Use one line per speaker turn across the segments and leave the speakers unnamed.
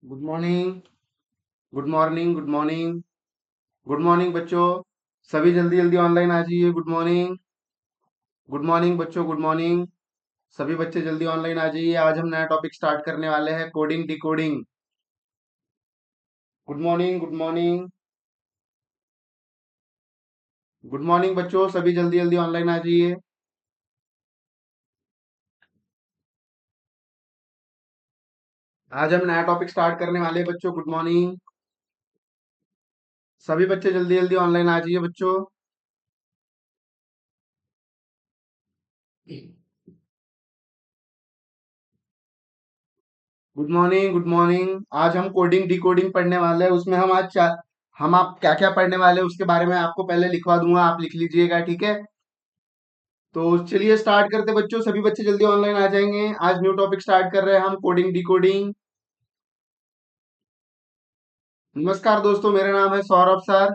Good morning. Good morning. Good morning. Good morning बच्चों। सभी जल्दी जल्दी ऑनलाइन आ जाइए। Good morning. गुड मॉर्निंग बच्चों। Good morning. सभी बच्चे जल्दी ऑनलाइन आ जाइए। आज हम नया टॉपिक स्टार्ट करने वाले हैं, coding decoding. Good morning. Good morning. Good morning बच्चों, सभी जल्दी जल्दी ऑनलाइन आ जाइए। आज हम नया टॉपिक स्टार्ट करने वाले हैं बच्चों। Good morning. सभी बच्चे जल्दी जल्दी ऑनलाइन आ जाइए बच्चों। Good morning. Good morning. आज हम कोडिंग डिकोडिंग पढ़ने वाले हैं। उसमें हम आप क्या क्या पढ़ने वाले हैं उसके बारे में आपको पहले लिखवा दूंगा, आप लिख लीजिएगा, ठीक है। तो चलिए स्टार्ट करते हैं बच्चों। सभी बच्चे जल्दी ऑनलाइन आ जाएंगे। आज न्यू टॉपिक स्टार्ट कर रहे हैं हम, कोडिंग डिकोडिंग। नमस्कार दोस्तों, मेरा नाम है सौरभ सर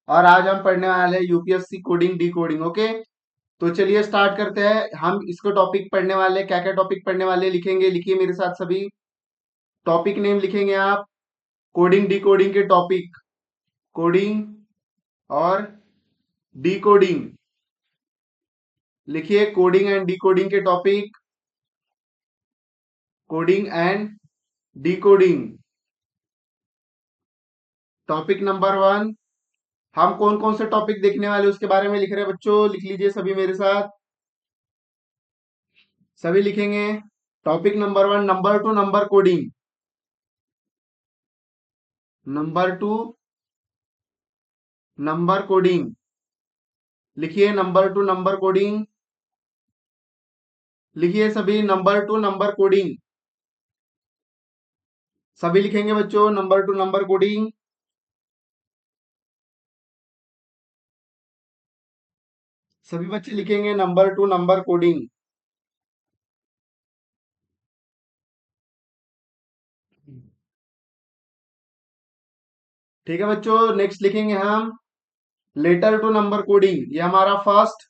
और आज हम पढ़ने वाले हैं यूपीएससी कोडिंग डिकोडिंग। ओके, तो चलिए स्टार्ट करते हैं। हम इसको टॉपिक पढ़ने वाले हैं, क्या क्या टॉपिक पढ़ने वाले हैं लिखेंगे, लिखिए मेरे साथ सभी। टॉपिक नेम लिखेंगे आप, कोडिंग डिकोडिंग के टॉपिक, कोडिंग और डिकोडिंग। लिखिए कोडिंग एंड डिकोडिंग के topic, coding and decoding. Topic number 1, हम कौन कौन से टॉपिक देखने वाले उसके बारे में लिख रहे हैं बच्चों, लिख लीजिए सभी मेरे साथ। सभी लिखेंगे। Topic number 1, number 2, number coding. Number 2, number coding. लिखिए नंबर 2, नंबर कोडिंग। लिखिए सभी नंबर 2, नंबर कोडिंग। सभी लिखेंगे बच्चों नंबर 2, नंबर कोडिंग। सभी बच्चे लिखेंगे नंबर 2, नंबर कोडिंग। ठीक है बच्चों, नेक्स्ट लिखेंगे हम लेटर टू नंबर कोडिंग। ये हमारा फर्स्ट।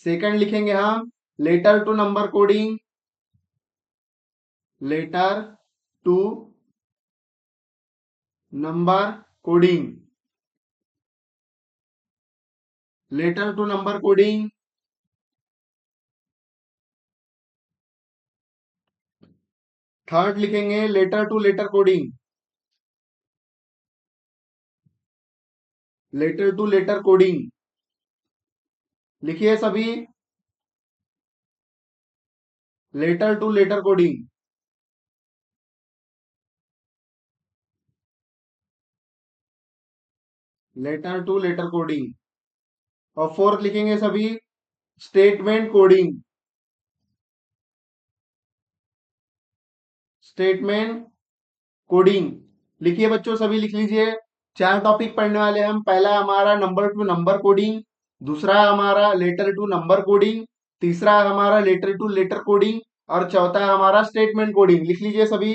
सेकंड लिखेंगे हम letter to number coding. Letter to number coding. Letter to number coding. Third लिखेंगे letter to letter coding. Letter to letter coding. लिखिए सभी letter to letter coding. Letter to letter coding. और fourth लिखेंगे सभी statement coding. Statement coding. लिखिए बच्चों सभी लिख लीजिए। चार टॉपिक पढ़ने वाले हैं हम। पहला हमारा नंबर 2, नंबर कोडिंग। दूसरा हमारा लेटर टू नंबर कोडिंग। तीसरा हमारा लेटर टू लेटर कोडिंग। और चौथा हमारा स्टेटमेंट कोडिंग। लिख लीजिए सभी।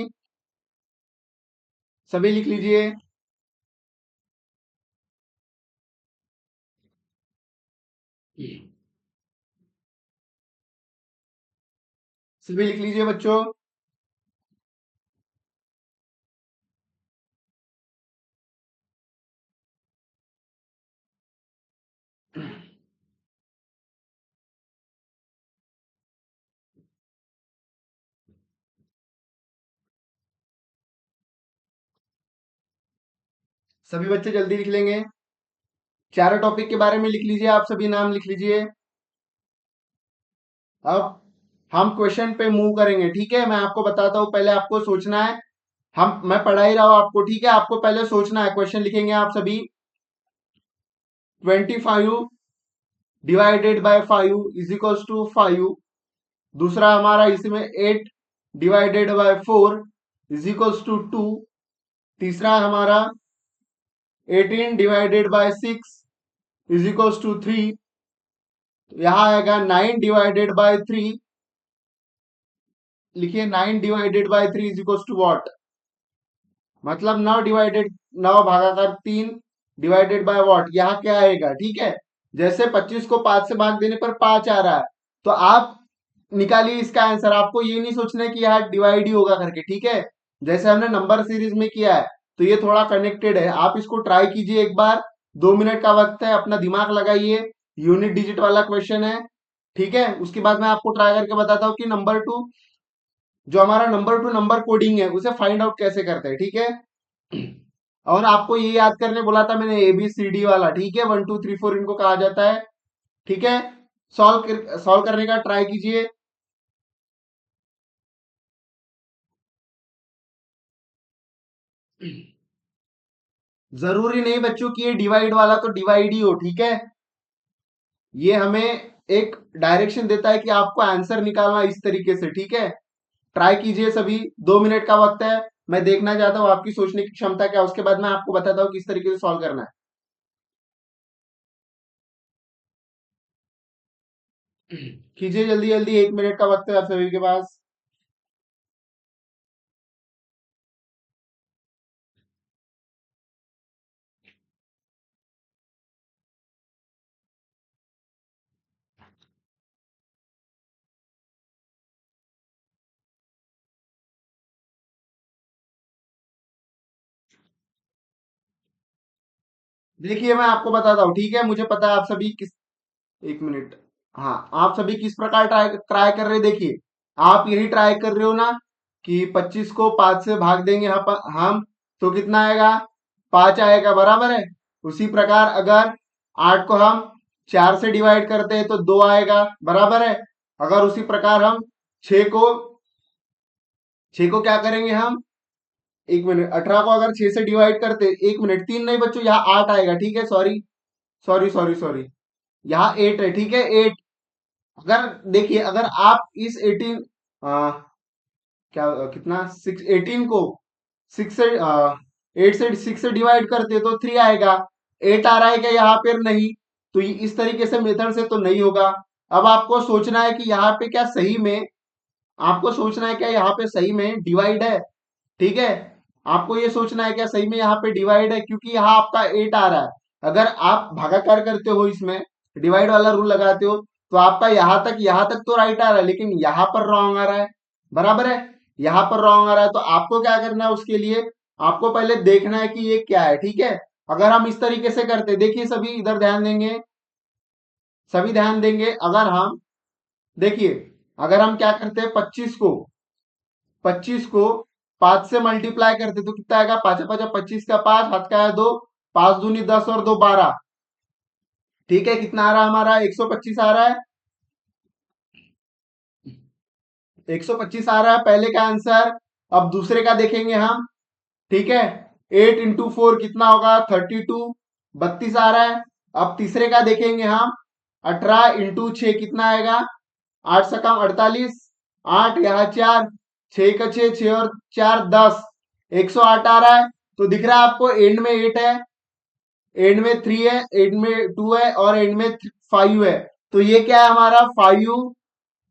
सभी लिख लीजिए। सभी लिख लीजिए बच्चों। सभी बच्चे जल्दी लिख लेंगे। चारों टॉपिक के बारे में लिख लीजिए, आप सभी नाम लिख लीजिए। अब हम क्वेश्चन पे मूव करेंगे, ठीक है। मैं आपको बताता हूँ, पहले आपको सोचना है। मैं पढ़ा ही रहा हूँ आपको, ठीक है। आपको पहले सोचना है। क्वेश्चन लिखेंगे आप सभी। 25 divided by 5 is equals to 5। दूसरा हमारा इसमें 8 divided by 4 is equals to 2। तीसरा हमारा 18 divided by 6 is equals to 3। यहां आएगा 9 डिवाइडेड बाय 3। लिखिए 9 divided by 3 is equals to what, मतलब 9 भागाकार 3 डिवाइडेड बाय व्हाट, यहाँ क्या आएगा, ठीक है। जैसे 25 को 5 से भाग देने पर 5 आ रहा है, तो आप निकालिए इसका आंसर। आपको ये नहीं सोचना है कि यहाँ डिवाइड ही होगा करके, ठीक है। जैसे हमने नंबर सीरीज में किया है तो ये थोड़ा कनेक्टेड है। आप इसको ट्राई कीजिए एक बार, 2 मिनट का वक्त है, अपना दिमाग लगाइए। यूनिट डिजिट वाला क्वेश्चन है, ठीक है। उसके बाद मैं आपको ट्राई करके बताता हूँ कि नंबर टू, जो हमारा नंबर टू नंबर कोडिंग है, उसे फाइंड आउट कैसे करते हैं, ठीक है। और आपको ये याद करने बोला था मैंने, ABCD वाला, ठीक है। 1 2 3 4 इनको कहा जाता है, ठीक है। सॉल्व करने का ट्राई कीजिए। जरूरी नहीं बच्चों कि ये डिवाइड वाला तो डिवाइड ही हो, ठीक है। ये हमें एक डायरेक्शन देता है कि आपको आंसर निकालना इस तरीके से, ठीक है। ट्राई कीजिए सभी, 2 मिनट का वक्त है। मैं देखना चाहता हूँ आपकी सोचने की क्षमता क्या है, उसके बाद मैं आपको बताता हूँ किस तरीके से सॉल्व करना है। कीजिए जल्दी जल्दी, 1 मिनट का वक्त है आप सभी के पास। देखिए मैं आपको बताता हूँ, ठीक है। मुझे पता है आप सभी किस, 1 मिनट, हाँ, आप सभी किस प्रकार ट्राई ट्राई कर रहे हैं। देखिए आप यही ट्राई कर रहे हो ना कि 25 को 5 से भाग देंगे हम तो कितना आएगा, 5 आएगा, बराबर है। उसी प्रकार अगर 8 को हम 4 से डिवाइड करते हैं तो 2 आएगा, बराबर है। अगर उसी प्रकार हम 6 को 6 को क्या करेंगे हम, 1 मिनट, 18 को अगर 6 से डिवाइड करते, 1 मिनट, 3 नहीं बच्चों, यहाँ 8 आएगा, ठीक है। सॉरी सॉरी सॉरी सॉरी, यहाँ 8 है, ठीक है, 8। अगर देखिए अगर आप इस 18, क्या कितना, 18 को 6 से 8 से 6 से डिवाइड करते तो 3 आएगा। 8 आ रहा है क्या यहाँ पर, नहीं। तो इस तरीके से मेथड से तो नहीं होगा। अब आपको सोचना है कि यहाँ पे क्या सही में, आपको सोचना है क्या यहाँ पे सही में डिवाइड है, ठीक है। आपको ये सोचना है क्या सही में यहाँ पे डिवाइड है, क्योंकि यहाँ आपका 8 आ रहा है। अगर आप भागाकार करते हो, इसमें डिवाइड वाला रूल लगाते हो, तो आपका यहाँ तक तो राइट आ रहा है, लेकिन यहाँ पर रॉन्ग आ रहा है, बराबर है। यहाँ पर रॉन्ग आ रहा है, तो आपको क्या करना है उसके लिए, आपको पहले देखना है कि ये क्या है, ठीक है। अगर हम इस तरीके से करते, देखिए सभी इधर ध्यान देंगे, सभी ध्यान देंगे। अगर हम देखिए, अगर हम क्या करते हैं, 25 को 5 से मल्टीप्लाई करते तो कितना आएगा, 5 5 25 का 5, हाथ का है 2, 5 दूनी 10 और 2 12, ठीक है। कितना आ रहा है हमारा, 125 आ रहा है, 125 आ रहा है पहले का आंसर। अब दूसरे का देखेंगे हम, ठीक है। 8 × 4 कितना होगा, 32, 32 आ रहा है। अब तीसरे का देखेंगे हम, 18 × 6 कितना आएगा, 8 से कम 48, 8 यहाँ 4, 6 का 6, 6 और 4 10, 108 आ रहा है। तो दिख रहा है आपको, एंड में 8 है, एंड में 3 है, एंड में 2 है और एंड में 5 है। तो ये क्या है हमारा, 5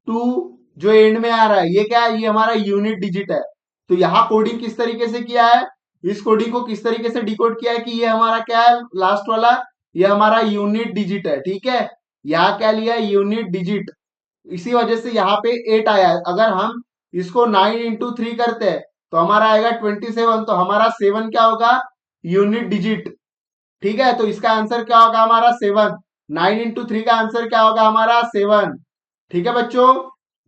2 जो एंड में आ रहा है, ये क्या है, ये हमारा यूनिट डिजिट है। तो यहाँ कोडिंग किस तरीके से किया है, इस कोडिंग को किस तरीके से डिकोड किया है कि ये हमारा क्या है, लास्ट वाला, ये हमारा यूनिट डिजिट है, ठीक है। यहाँ क्या लिया है, यूनिट डिजिट, इसी वजह से यहाँ पे 8 आया है। अगर हम इसको 9 × 3 करते हैं तो हमारा आएगा 27, तो हमारा 7 क्या होगा, यूनिट डिजिट, ठीक है। तो इसका आंसर क्या होगा हमारा, 7। 9 × 3 का आंसर क्या होगा हमारा, 7, ठीक है बच्चों।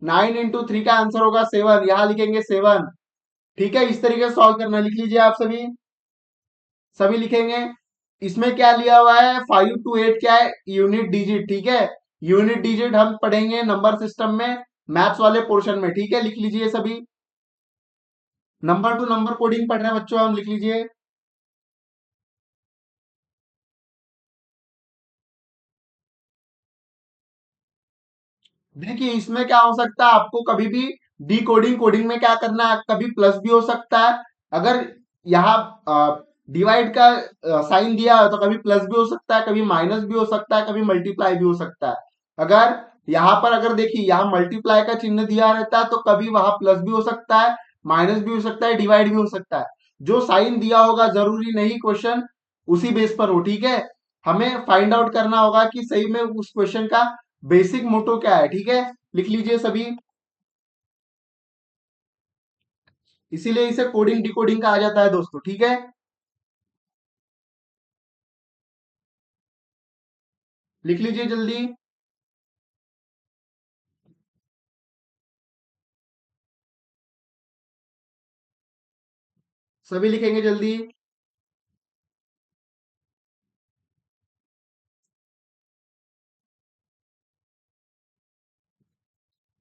9 × 3 का आंसर होगा 7, यहां लिखेंगे 7, ठीक है। इस तरीके से सॉल्व करना, लिख लीजिए आप सभी, सभी लिखेंगे। इसमें क्या लिया हुआ है, 5 to 8 क्या है, यूनिट डिजिट, ठीक है। यूनिट डिजिट हम पढ़ेंगे नंबर सिस्टम में, मैथ्स वाले पोर्शन में, ठीक है। लिख लीजिए सभी, नंबर टू नंबर कोडिंग पढ़ रहे हैं बच्चों हम, लिख लीजिए। देखिए इसमें क्या हो सकता है, आपको कभी भी डी कोडिंग कोडिंग में क्या करना है, कभी प्लस भी हो सकता है। अगर यहाँ डिवाइड का साइन दिया है तो कभी प्लस भी हो सकता है, कभी माइनस भी हो सकता है, कभी मल्टीप्लाई भी हो सकता है। अगर यहाँ पर अगर देखिए यहाँ मल्टीप्लाई का चिन्ह दिया रहता है तो कभी वहां प्लस भी हो सकता है, माइनस भी हो सकता है, डिवाइड भी हो सकता है। जो साइन दिया होगा जरूरी नहीं क्वेश्चन उसी बेस पर हो, ठीक है। हमें फाइंड आउट करना होगा कि सही में उस क्वेश्चन का बेसिक मोटो क्या है, ठीक है। लिख लीजिए सभी। इसीलिए इसे कोडिंग डिकोडिंग कहा जाता है दोस्तों, ठीक है। लिख लीजिए जल्दी। सभी लिखेंगे जल्दी।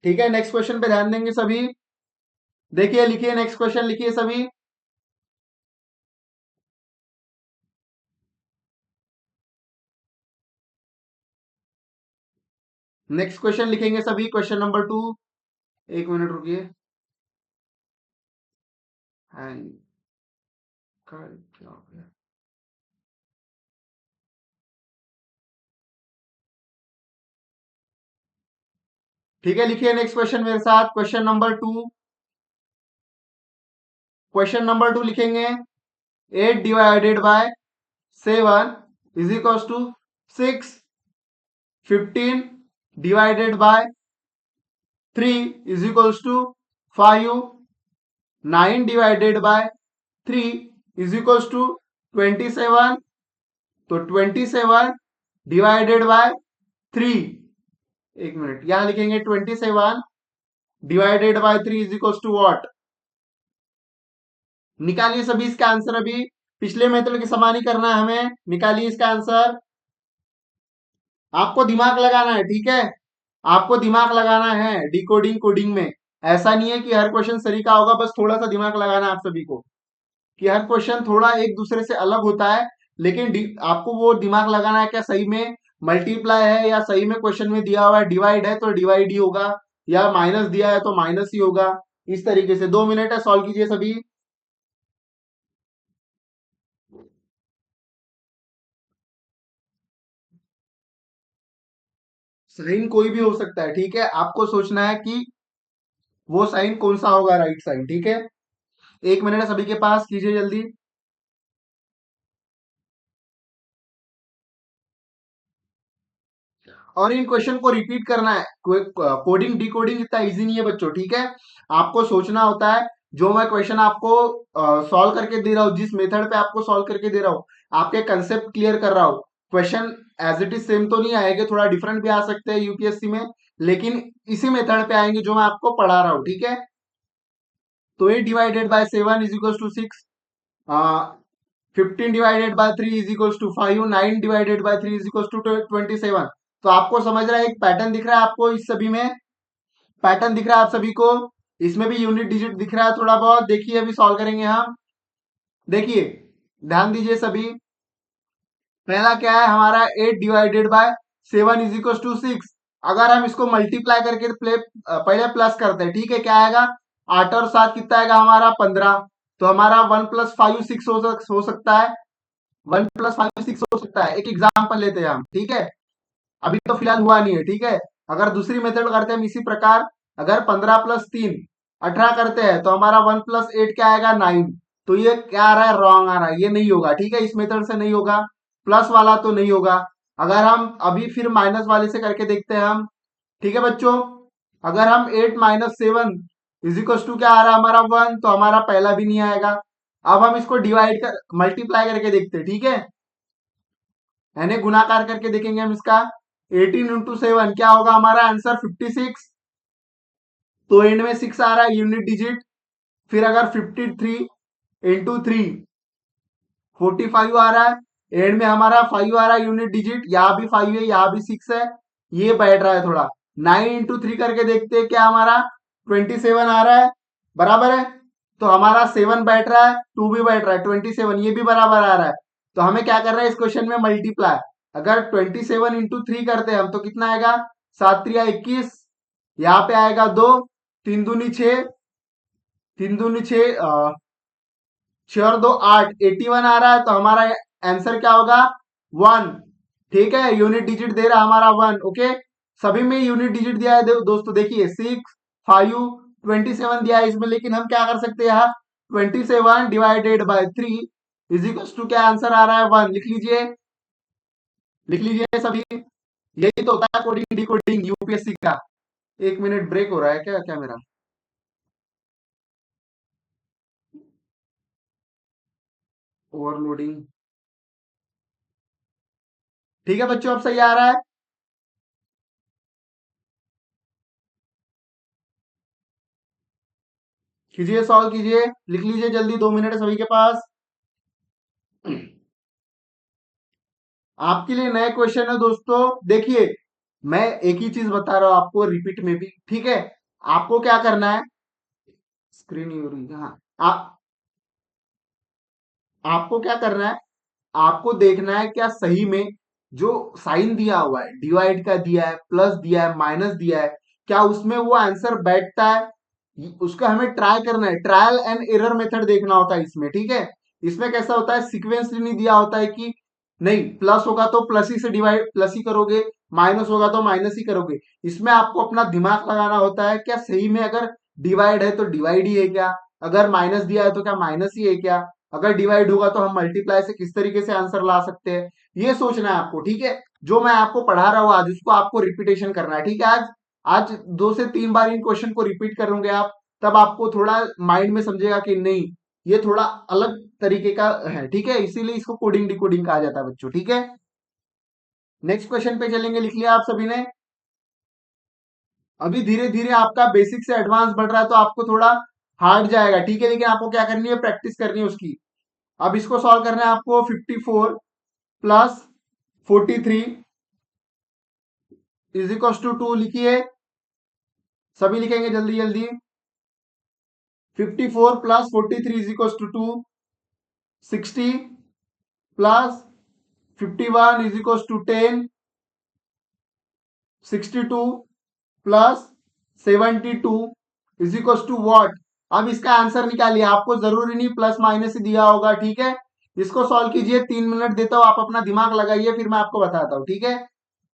ठीक है, नेक्स्ट क्वेश्चन पे ध्यान देंगे सभी। देखिए, लिखिए नेक्स्ट क्वेश्चन, लिखिए सभी। नेक्स्ट क्वेश्चन लिखेंगे सभी, क्वेश्चन नंबर 2। एक मिनट रुकिए। हैंग कर क्या हो गया? ठीक है, लिखिए नेक्स्ट क्वेश्चन मेरे साथ, क्वेश्चन नंबर 2। क्वेश्चन नंबर 2 लिखेंगे। 8 divided by 7 is equal to 6। 15 divided by 3 is equal to 5। 9 divided by 3 is equal to 27। तो 27 डिवाइडेड बाय 3, एक मिनट, यहां लिखेंगे 27 divided by 3 is equal to what? निकालिए सभी इसका आंसर अभी। पिछले मेथड के समान ही करना है हमें। निकालिए इसका आंसर। आपको दिमाग लगाना है, ठीक है। आपको दिमाग लगाना है डिकोडिंग कोडिंग में। ऐसा नहीं है कि हर क्वेश्चन सही का होगा, बस थोड़ा सा दिमाग लगाना है आप सभी को, कि हर क्वेश्चन थोड़ा एक दूसरे से अलग होता है। लेकिन आपको वो दिमाग लगाना है, क्या सही में मल्टीप्लाई है या सही में क्वेश्चन में दिया हुआ है डिवाइड है तो डिवाइड ही होगा, या माइनस दिया है तो माइनस ही होगा। इस तरीके से 2 मिनट है, सॉल्व कीजिए सभी। साइन कोई भी हो सकता है, ठीक है। आपको सोचना है कि वो साइन कौन सा होगा, राइट साइन, ठीक है। 1 मिनट है सभी के पास, कीजिए जल्दी। और इन क्वेश्चन को रिपीट करना है। कोडिंग डिकोडिंग इतना इजी नहीं है बच्चों, ठीक है। आपको सोचना होता है। जो मैं क्वेश्चन आपको सॉल्व करके दे रहा हूँ, जिस मेथड पे आपको सॉल्व करके दे रहा हूँ, आपके कंसेप्ट क्लियर कर रहा हूँ। Question as it is same तो नहीं आएंगे, थोड़ा डिफरेंट भी आ सकते हैं यूपीएससी में, लेकिन इसी मेथड पे आएंगे जो मैं आपको पढ़ा रहा हूँ, ठीक है। तो 8 divided by 7 is equal to 6। 15 divided by 3 is equal to 5। 9 divided by 3 is equal to 27। तो आपको समझ रहा है, एक पैटर्न दिख रहा है आपको इस सभी में। पैटर्न दिख रहा है आप सभी को। इसमें भी यूनिट डिजिट दिख रहा है थोड़ा बहुत। देखिए अभी सॉल्व करेंगे हम। देखिए, ध्यान दीजिए सभी। पहला क्या है हमारा, 8 divided by 7 is equal to 6। अगर हम इसको मल्टीप्लाई करके पहले प्लस करते हैं, ठीक है, क्या आएगा? 8 और 7 कितना आएगा हमारा? 15। तो हमारा 1 + 5 6 हो सकता है। 1 + 5 6 हो सकता है। एक एग्जाम्पल लेते हैं हम, ठीक है। अभी तो फिलहाल हुआ नहीं है, ठीक है। अगर दूसरी मेथड करते हैं हम इसी प्रकार, अगर 15 + 3 18 करते हैं, तो हमारा 1 + 8 क्या आएगा? 9। तो ये क्या आ रहा है? रॉन्ग आ रहा है, ये नहीं होगा, ठीक है। इस मेथड से नहीं होगा, प्लस वाला तो नहीं होगा। अगर हम अभी फिर माइनस वाले से करके देखते हैं हम, ठीक है बच्चों। अगर हम 8 - 7 इज इक्वल टू क्या आ रहा है हमारा? 1। तो हमारा पहला भी नहीं आएगा। अब हम इसको डिवाइड कर मल्टीप्लाई करके देखते हैं, ठीक है। यानी गुणाकार करके देखेंगे हम इसका। 18 × 7 क्या होगा हमारा आंसर? 56। तो एंड में 6 आ रहा है यूनिट डिजिट। फिर अगर 53 × 3 45 आ रहा है। एंड में हमारा 5 आ रहा है यूनिट डिजिट। यहाँ भी 5 है, यहाँ भी 6 है। ये बैठ रहा है थोड़ा। 9 × 3 करके देखते हैं, क्या हमारा 27 आ रहा है, बराबर है। तो हमारा 7 बैठ रहा है, 2 भी बैठ रहा है, 27 ये भी बराबर आ रहा है। तो हमें क्या करना है इस क्वेश्चन में? मल्टीप्लाई। अगर 27 × 3 करते हैं हम, तो कितना आएगा? 7×3 = 21। यहाँ पे आएगा 2। 3 दूनी 6, 3 दूनी 6, 6 और 2 8, 81 आ रहा है। तो हमारा आंसर क्या होगा? 1। ठीक है, यूनिट डिजिट दे रहा है हमारा 1। ओके, सभी में यूनिट डिजिट दिया है दोस्तों। देखिए 6 5 27 दिया है इसमें, लेकिन हम क्या कर सकते हैं यहाँ? 27 divided by 3 is equal to क्या आंसर आ रहा है? 1। लिख लीजिए, लिख लीजिए सभी। यही तो होता है कोडिंग डिकोडिंग यूपीएससी का। एक मिनट ब्रेक हो रहा है क्या क्या मेरा? ओवरलोडिंग। ठीक है बच्चों, अब सही आ रहा है? कीजिए, सॉल्व कीजिए, लिख लीजिए जल्दी, 2 मिनट है सभी के पास। आपके लिए नए क्वेश्चन है दोस्तों। देखिए, मैं एक ही चीज बता रहा हूं आपको, रिपीट में भी, ठीक है? आपको क्या करना है? स्क्रीन यूरी, हाँ। आप आपको क्या करना है? आपको देखना है क्या सही में जो साइन दिया हुआ है, डिवाइड का दिया है, प्लस दिया है, माइनस दिया है, क्या उसमें वो आंसर बैठता है? उसका हमें ट्राई करना है, ट्रायल एंड एरर मेथड देखना होता है इसमें, ठीक है? इसमें कैसा होता है, सीक्वेंस नहीं दिया होता है कि नहीं प्लस होगा तो प्लस ही से डिवाइड, प्लस ही करोगे, माइनस होगा तो माइनस ही करोगे। इसमें आपको अपना दिमाग लगाना होता है, क्या सही में अगर डिवाइड है तो डिवाइड ही है क्या, अगर माइनस दिया है तो क्या माइनस ही है क्या, अगर डिवाइड होगा तो हम मल्टीप्लाई से किस तरीके से आंसर ला सकते हैं, ये सोचना है आपको, ठीक है? जो मैं आपको पढ़ा रहा हूँ आज, उसको आपको रिपीटेशन करना है, ठीक है? आज आज 2 से 3 बार इन क्वेश्चन को रिपीट करोगे आप, तब आपको थोड़ा माइंड में समझेगा कि नहीं, ये थोड़ा अलग तरीके का है, ठीक है? इसीलिए इसको कोडिंग डिकोडिंग कहा जाता है बच्चों, ठीक है? नेक्स्ट क्वेश्चन पे चलेंगे, लिख लिया आप सभी ने? अभी धीरे धीरे आपका बेसिक से एडवांस बढ़ रहा है तो आपको थोड़ा हार्ड जाएगा, ठीक है? लेकिन आपको क्या करनी है, प्रैक्टिस करनी है उसकी। अब इसको सॉल्व करना है आपको, 54 + 43 इज इक्वल टू 2 लिखिए, सभी लिखेंगे जल्दी जल्दी। 54 + 43 is equal to 2। 60 + 51 is equal to 10। 62 + 72 is equal to what? अब इसका आंसर निकालिए, आपको जरूरी नहीं प्लस माइनस ही दिया होगा, ठीक है? इसको सॉल्व कीजिए, 3 मिनट देता हूं, आप अपना दिमाग लगाइए, फिर मैं आपको बताता हूं, ठीक है?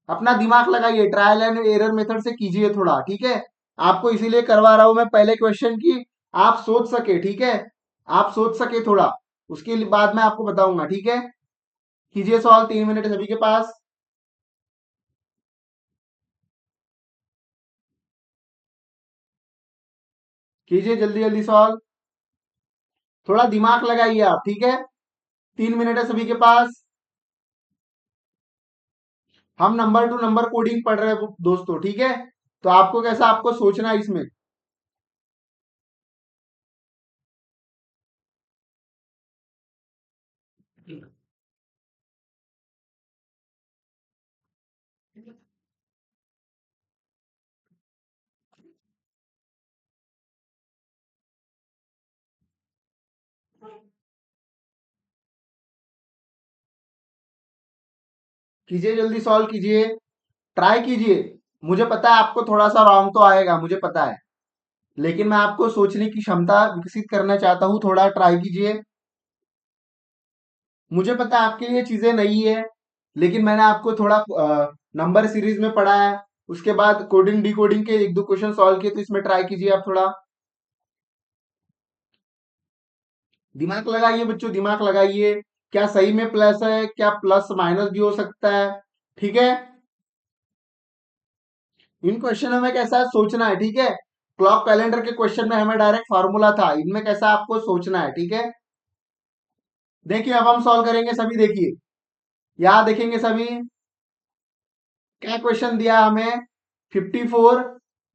अपना दिमाग लगाइए, ट्रायल एंड एरर मेथड से कीजिए थोड़ा, ठीक है? आपको इसीलिए करवा रहा हूं मैं पहले क्वेश्चन की, आप सोच सके, ठीक है? आप सोच सके थोड़ा, उसके बाद मैं आपको बताऊंगा, ठीक है? कीजिए सॉल्व, 3 मिनट है सभी के पास। कीजिए जल्दी जल्दी सॉल्व, थोड़ा दिमाग लगाइए आप, ठीक है? 3 मिनट है सभी के पास। हम नंबर टू नंबर कोडिंग पढ़ रहे हैं दोस्तों, ठीक है? तो आपको कैसा, आपको सोचना है इसमें। कीजिए जल्दी सॉल्व कीजिए, ट्राई कीजिए। मुझे पता है आपको थोड़ा सा रॉन्ग तो आएगा, मुझे पता है, लेकिन मैं आपको सोचने की क्षमता विकसित करना चाहता हूँ, थोड़ा ट्राई कीजिए। मुझे पता है आपके लिए चीजें नई है, लेकिन मैंने आपको थोड़ा नंबर सीरीज में पढ़ा है, उसके बाद कोडिंग डिकोडिंग के एक दो क्वेश्चन सॉल्व किए, तो इसमें ट्राई कीजिए आप थोड़ा। दिमाग लगाइए बच्चों, दिमाग लगाइए, क्या सही में प्लस है, क्या प्लस माइनस भी हो सकता है, ठीक है? इन क्वेश्चनों में कैसा है, सोचना है, ठीक है? क्लॉक कैलेंडर के क्वेश्चन में हमें डायरेक्ट फार्मूला था, इनमें कैसा आपको सोचना है, ठीक है? देखिए अब हम सॉल्व करेंगे सभी, देखिए यहां देखेंगे सभी, क्या क्वेश्चन दिया है हमें? 54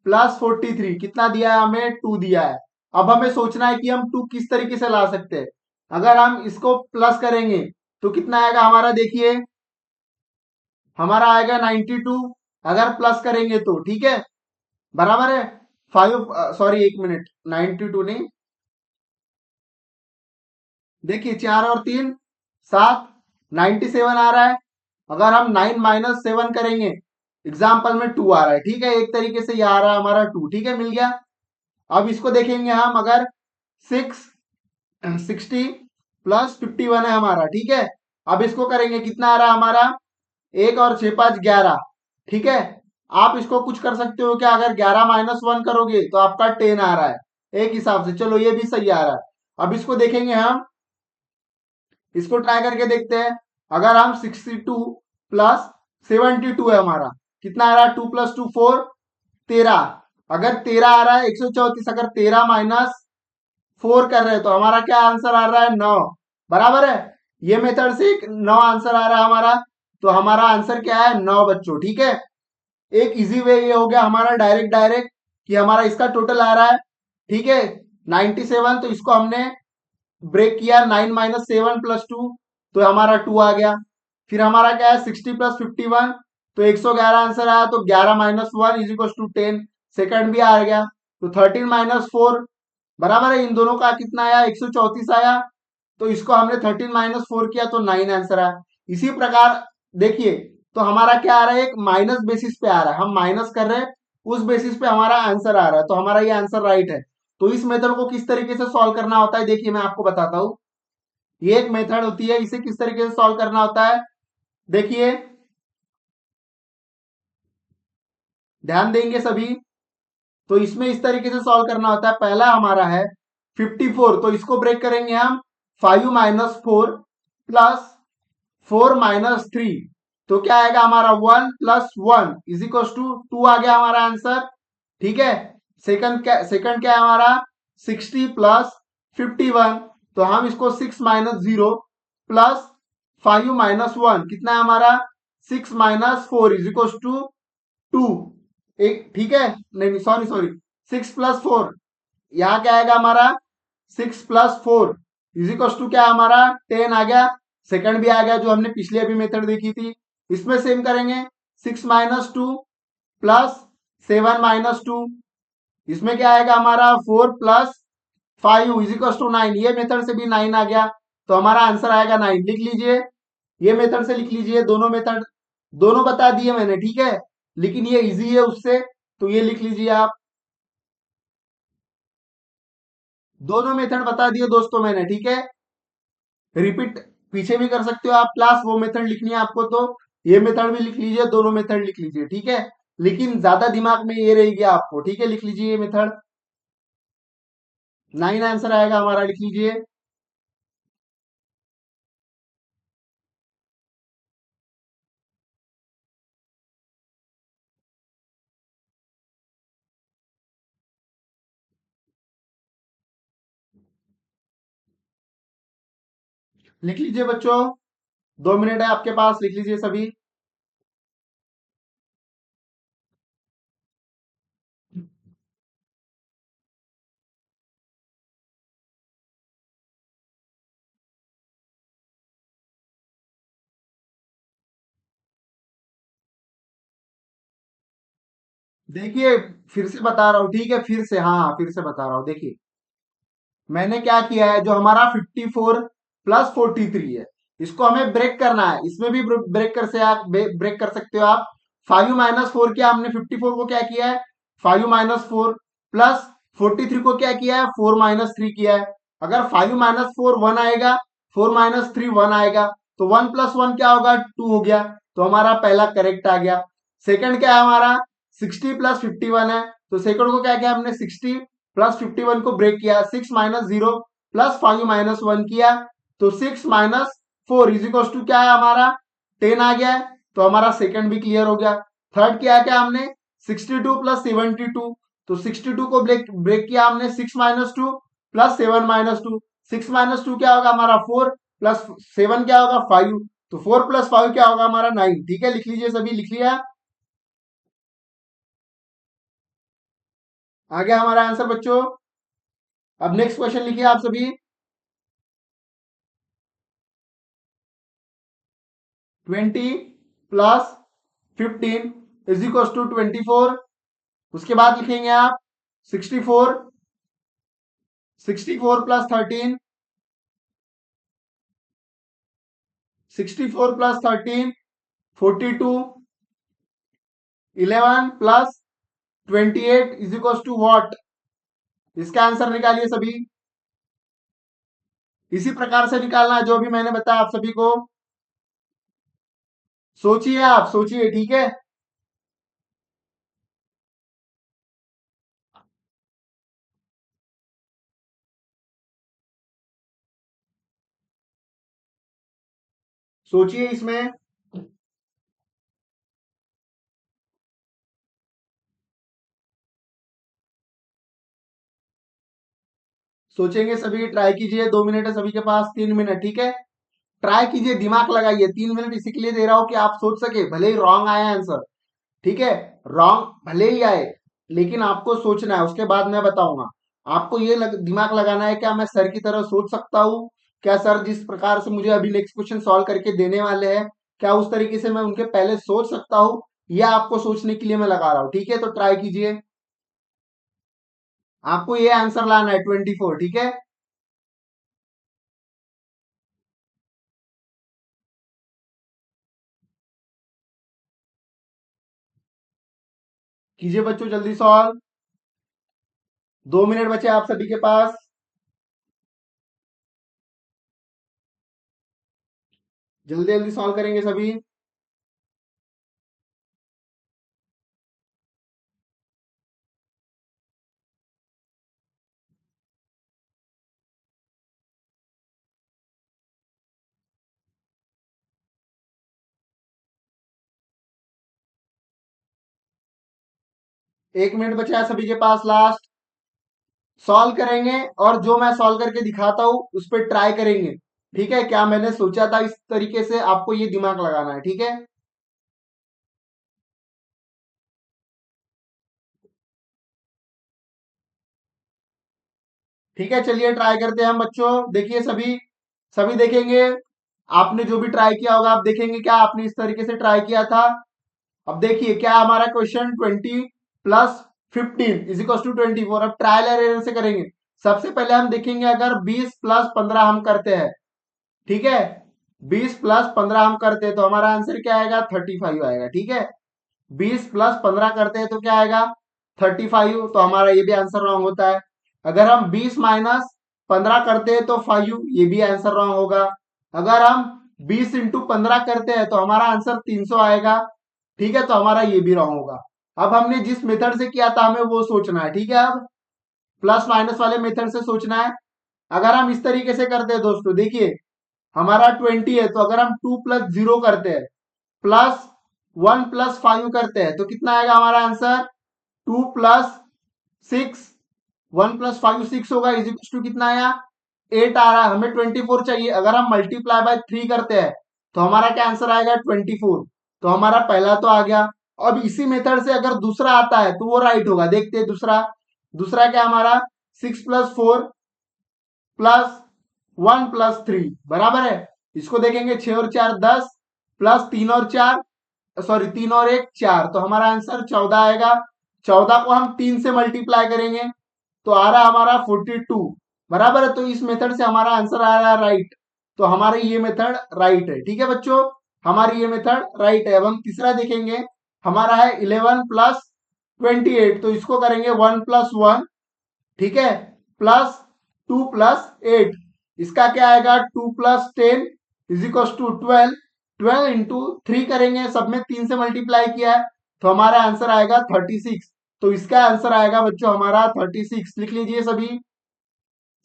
+ 43 कितना दिया है हमें? 2 दिया है। अब हमें सोचना है कि हम 2 किस तरीके से ला सकते हैं। अगर हम इसको प्लस करेंगे तो कितना आएगा हमारा, देखिए हमारा आएगा 92, अगर प्लस करेंगे तो, ठीक है? बराबर है 5, सॉरी 1 मिनट, 92 नहीं, देखिए 4 और 3 7, 97 आ रहा है। अगर हम 9 - 7 करेंगे, एग्जाम्पल में 2 आ रहा है, ठीक है? एक तरीके से ये आ रहा है हमारा 2, ठीक है? मिल गया। अब इसको देखेंगे हम, अगर 60 है हमारा, ठीक है? अब इसको करेंगे, कितना आ रहा है हमारा? 1 और 6 5 11, ठीक है? आप इसको कुछ कर सकते हो क्या, अगर 11 - 1 करोगे तो आपका 10 आ रहा है, एक हिसाब से चलो ये भी सही आ रहा है। अब इसको देखेंगे हम, इसको ट्राई करके देखते हैं। अगर हम 62 + 72 है हमारा, कितना आ रहा है? 2 + 2 4, 13। अगर 13 आ रहा है 134, अगर 13 माइनस 4 कर रहे हैं तो हमारा क्या आंसर आ रहा है? 9। बराबर है। ये मेथड से एक 9 आंसर आ रहा है हमारा। तो हमारा आंसर क्या है? 9 बच्चों। ठीक है। एक इजी वे ये हो गया हमारा डायरेक्ट डायरेक्ट कि हमारा इसका टोटल आ रहा है, ठीक है, 97। तो इसको हमने ब्रेक किया, 9 - 7 + 2, तो हमारा 2 आ गया। फिर हमारा क्या है? 60 + 51, तो 111 आंसर आया। तो 11 - 1 = 10, सेकंड भी आ गया। तो 13 - 4 बराबर है, इन दोनों का कितना आया? 134 आया। तो इसको हमने 13 - 4 किया तो 9 आंसर आया। इसी प्रकार देखिए, तो हमारा क्या आ रहा है? एक माइनस बेसिस पे आ रहा है, हम माइनस कर रहे हैं, उस बेसिस पे हमारा आंसर आ रहा है, तो हमारा ये आंसर राइट है। तो इस मेथड को किस तरीके से सॉल्व करना होता है, देखिए मैं आपको बताता हूं। ये एक मेथड होती है, इसे किस तरीके से सॉल्व करना होता है, देखिए, ध्यान देंगे सभी। तो इसमें इस तरीके से सॉल्व करना होता है। पहला हमारा है 54, तो इसको ब्रेक करेंगे हम। 5 - 4 प्लस 4 - 3, तो क्या आएगा हमारा? 1 + 1 = 2 आ गया हमारा आंसर। ठीक है। सेकंड क्या है हमारा? 60 + 51, तो हम इसको 6 - 0 प्लस 5 - 1 कितना है हमारा? 6 - 4 = 2। एक, ठीक है, नहीं सॉरी सॉरी, 6 + 4, यहाँ क्या आएगा हमारा? 6 + 4 क्या है हमारा? 10 आ गया। सेकंड भी आ गया, जो हमने पिछले अभी मेथड देखी थी। इसमें सेम करेंगे, 6 - 2 प्लस 7 - 2, इसमें क्या आएगा हमारा? 4 + 5 = 9, ये मेथड से भी 9 आ गया। तो हमारा आंसर आएगा 9, लिख लीजिए। ये मेथड से लिख लीजिए, दोनों मेथड दोनों बता दिए मैंने, ठीक है, लेकिन ये इजी है उससे, तो ये लिख लीजिए आप। दोनों मेथड बता दिए दोस्तों मैंने, ठीक है। रिपीट पीछे भी कर सकते हो आप क्लास, वो मेथड लिखनी है आपको तो ये मेथड भी लिख लीजिए, दोनों मेथड लिख लीजिए, ठीक है। लेकिन ज्यादा दिमाग में ये रहेगी आपको, ठीक है, लिख लीजिए ये मेथड। 9 आंसर आएगा हमारा, लिख लीजिए। लिख लीजिए बच्चों, 2 मिनट है आपके पास, लिख लीजिए सभी। देखिए, फिर से बता रहा हूँ, ठीक है, फिर से, हाँ फिर से बता रहा हूँ, देखिए मैंने क्या किया है, जो हमारा 54 + 43 है, इसको हमें ब्रेक करना है। इसमें भी ब्रेक कर से आप ब्रेक कर सकते हो आप। 5 - 4 किया हमने, 54 को क्या किया है? 5 - 4 प्लस 43 को क्या किया है? 4 - 3 किया है। अगर 5 - 4 1 आएगा, 4 - 3 1 आएगा, तो 1 + 1 क्या होगा? 2 हो गया। तो हमारा पहला करेक्ट आ गया। सेकंड क्या है हमारा? 60 + 51 है, तो सेकंड को क्या किया हमने? 60 + 51 को ब्रेक किया, 6 - 0 प्लस 5 - 1 किया, तो 6 - 4 क्या है हमारा? 10 आ गया है। तो हमारा सेकंड भी क्लियर हो गया। थर्ड किया क्या हमने? 62 + 72, तो 62 को ब्रेक ब्रेक किया हमने, 6 - 2 प्लस 7 - 2, 6 - 2 क्या होगा हमारा? 4 प्लस 7 क्या होगा? 5, तो 4 + 5 क्या होगा हमारा? 9। ठीक है, लिख लीजिए सभी, लिख लिया। आ गया हमारा आंसर बच्चों। अब नेक्स्ट क्वेश्चन लिखिए आप सभी। 20 + 15 = 24। उसके बाद लिखेंगे आप 64, 64 + 13, 64 + 13 42, 11 + 28 = व्हाट? इसका आंसर निकालिए सभी। इसी प्रकार से निकालना है जो भी मैंने बताया आप सभी को। सोचिए, आप सोचिए, ठीक है। सोचिए इसमें। सोचेंगे सभी, ट्राई कीजिए, 2 मिनट है सभी के पास, 3 मिनट, ठीक है। ट्राई कीजिए, दिमाग लगाइए, 3 मिनट इसी के लिए दे रहा हूं कि आप सोच सके, भले ही रॉन्ग आया आंसर, ठीक है। रॉन्ग भले ही आए, लेकिन आपको सोचना है, उसके बाद मैं बताऊंगा। आपको ये दिमाग लगाना है, क्या मैं सर की तरह सोच सकता हूँ? क्या सर जिस प्रकार से मुझे अभी नेक्स्ट क्वेश्चन सॉल्व करके देने वाले हैं, क्या उस तरीके से मैं उनके पहले सोच सकता हूँ? यह आपको सोचने के लिए मैं लगा रहा हूँ, ठीक है। तो ट्राई कीजिए, आपको ये आंसर लाना है 24, ठीक है। कीजिए बच्चों जल्दी सॉल्व, 2 मिनट बचे आप सभी के पास। जल्दी जल्दी सॉल्व करेंगे सभी। 1 मिनट बचा है सभी के पास लास्ट। सॉल्व करेंगे, और जो मैं सॉल्व करके दिखाता हूं उस पर ट्राई करेंगे, ठीक है। क्या मैंने सोचा था, इस तरीके से आपको ये दिमाग लगाना है, ठीक है। ठीक है, चलिए ट्राई करते हैं हम बच्चों। देखिए सभी, सभी देखेंगे, आपने जो भी ट्राई किया होगा, आप देखेंगे क्या आपने इस तरीके से ट्राई किया था। अब देखिए क्या हमारा क्वेश्चन, 20 + 15 = 24। अब ट्रायल एंड एरर से करेंगे। सबसे पहले हम देखेंगे, अगर 20 + 15 हम करते हैं, ठीक है, 20 + 15 हम करते हैं तो हमारा आंसर क्या आएगा, 35 आएगा, ठीक है। 20 + 15 करते हैं तो क्या आएगा, 35, तो हमारा ये भी आंसर रॉन्ग होता है। अगर हम 20 - 15 करते हैं तो 5, ये भी आंसर रॉन्ग होगा। अगर हम 20 × 15 करते हैं तो हमारा आंसर 300 आएगा, ठीक है, तो हमारा ये भी रॉन्ग होगा। अब हमने जिस मेथड से किया था हमें वो सोचना है, ठीक है। अब प्लस माइनस वाले मेथड से सोचना है। अगर हम इस तरीके से करते हैं दोस्तों, देखिए हमारा 20 है, तो अगर हम 2 + 0 करते हैं, +1 + 5 करते हैं, तो कितना आएगा हमारा आंसर, 2 + 6, 1 + 5 6 होगा, इज इक्वल टू कितना आया, 8 आ रहा है। हमें 24 चाहिए। अगर हम मल्टीप्लाई बाय 3 करते हैं तो हमारा क्या आंसर आएगा, 24। तो हमारा पहला तो आ गया। अब इसी मेथड से अगर दूसरा आता है तो वो राइट होगा। देखते हैं दूसरा, दूसरा क्या हमारा, 6 + 4 +1 + 3 बराबर है। इसको देखेंगे, 6 और 4 10, +3 और 4, सॉरी 3 और 1 4, तो हमारा आंसर 14 आएगा। 14 को हम 3 से मल्टीप्लाई करेंगे तो आ रहा हमारा 42, बराबर है। तो इस मेथड से हमारा आंसर आ रहा है राइट। तो हमारी ये मेथड राइट है, ठीक है बच्चों, हमारी ये मेथड राइट है। अब हम तीसरा देखेंगे, हमारा है 11 + 28, तो इसको करेंगे 1 + 1, ठीक है, +2 + 8, इसका क्या आएगा, 2 + 10 = 12, 12 × 3 करेंगे, सब में 3 से मल्टीप्लाई किया है, तो हमारा आंसर आएगा 36। तो इसका आंसर आएगा बच्चों हमारा 36। लिख लीजिए सभी,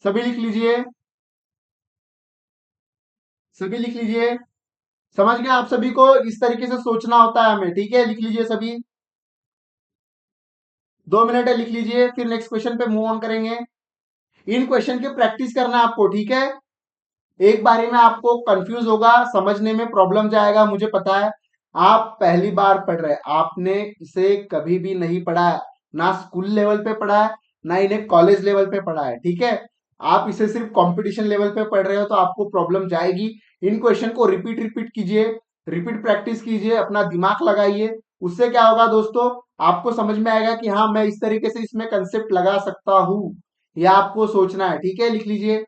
सभी लिख लीजिए, सभी लिख लीजिए। समझ गए आप सभी को, इस तरीके से सोचना होता है हमें, ठीक है। लिख लीजिए सभी, 2 मिनट है, लिख लीजिए, फिर नेक्स्ट क्वेश्चन पे मूव ऑन करेंगे। इन क्वेश्चन की प्रैक्टिस करना है आपको, ठीक है। एक बारी में आपको कंफ्यूज होगा, समझने में प्रॉब्लम जाएगा, मुझे पता है। आप पहली बार पढ़ रहे हैं, आपने इसे कभी भी नहीं पढ़ा है, ना स्कूल लेवल पे पढ़ा है, ना इन्हें कॉलेज लेवल पे पढ़ा है, ठीक है। आप इसे सिर्फ कंपटीशन लेवल पे पढ़ रहे हो तो आपको प्रॉब्लम जाएगी। इन क्वेश्चन को रिपीट रिपीट कीजिए, रिपीट प्रैक्टिस कीजिए, अपना दिमाग लगाइए। उससे क्या होगा दोस्तों, आपको समझ में आएगा कि हाँ मैं इस तरीके से इसमें कंसेप्ट लगा सकता हूं। यह आपको सोचना है, ठीक है। लिख लीजिए,